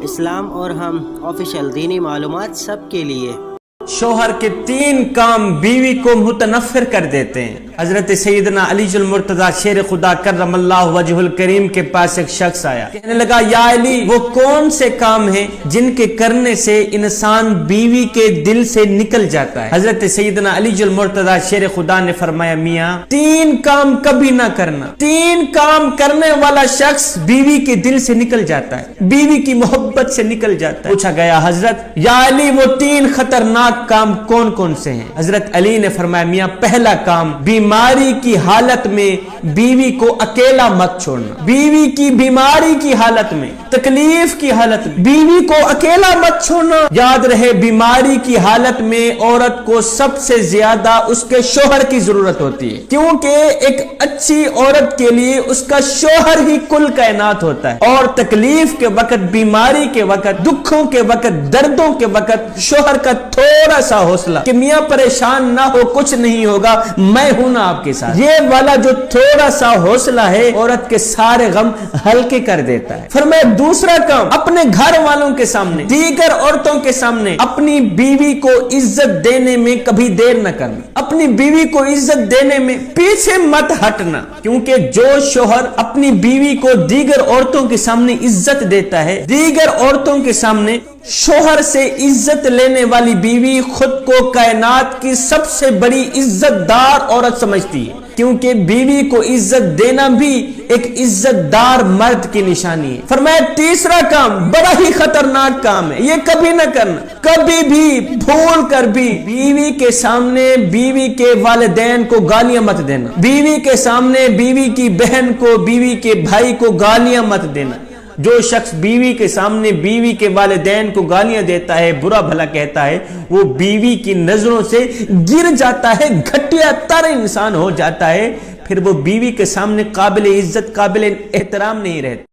اسلام اور ہم آفیشیل دینی معلومات سب کے لیے۔ شوہر کے 3 کام بیوی کو متنفر کر دیتے ہیں۔ حضرت سیدنا علی المرتضی شیر خدا کرم اللہ وجہ الکریم کے پاس ایک شخص آیا، کہنے لگا یا علی وہ کون سے کام ہیں جن کے کرنے سے انسان بیوی کے دل سے نکل جاتا ہے؟ حضرت سیدنا علی المرتضی شیر خدا نے فرمایا میاں 3 کام کبھی نہ کرنا، 3 کام کرنے والا شخص بیوی کے دل سے نکل جاتا ہے، بیوی کی محبت سے نکل جاتا ہے۔ پوچھا گیا حضرت یا علی وہ 3 خطرناک کام کون کون سے ہیں؟ حضرت علی نے فرمایا میاں پہلا کام بیماری کی حالت میں بیوی کو اکیلا مت چھوڑنا، بیوی کی بیماری کی حالت میں، تکلیف کی حالت میں بیوی کو اکیلا مت چھوڑنا۔ یاد رہے بیماری کی حالت میں عورت کو سب سے زیادہ اس کے شوہر کی ضرورت ہوتی ہے، کیونکہ ایک اچھی عورت کے لیے اس کا شوہر ہی کل کائنات ہوتا ہے، اور تکلیف کے وقت، بیماری کے وقت، دکھوں کے وقت، دردوں کے وقت شوہر کا تھوڑا سا حوصلہ کہ میاں پریشان نہ ہو، کچھ نہیں ہوگا، میں ہوں نا آپ کے ساتھ، یہ والا جو تھوڑا سا حوصلہ ہے عورت کے سارے غم ہلکے کر دیتا ہے۔ فرمایا دوسرا کام اپنے گھر والوں کے سامنے، دیگر عورتوں کے سامنے اپنی بیوی کو عزت دینے میں کبھی دیر نہ کرنا، اپنی بیوی کو عزت دینے میں پیچھے مت ہٹنا، کیونکہ جو شوہر اپنی بیوی کو دیگر عورتوں کے سامنے عزت دیتا ہے، دیگر عورتوں کے سامنے شوہر سے عزت لینے والی بیوی خود کو کائنات کی سب سے بڑی عزت دار عورت سمجھتی ہے، کیونکہ بیوی کو عزت دینا بھی ایک عزت دار مرد کی نشانی ہے۔ فرمایا تیسرا کام بڑا ہی خطرناک کام ہے، یہ کبھی نہ کرنا، کبھی بھی بھول کر بھی بیوی کے سامنے بیوی کے والدین کو گالیاں مت دینا، بیوی کے سامنے بیوی کی بہن کو، بیوی کے بھائی کو گالیاں مت دینا۔ جو شخص بیوی کے سامنے بیوی کے والدین کو گالیاں دیتا ہے، برا بھلا کہتا ہے، وہ بیوی کی نظروں سے گر جاتا ہے، گھٹیا تر انسان ہو جاتا ہے، پھر وہ بیوی کے سامنے قابل عزت، قابل احترام نہیں رہتا۔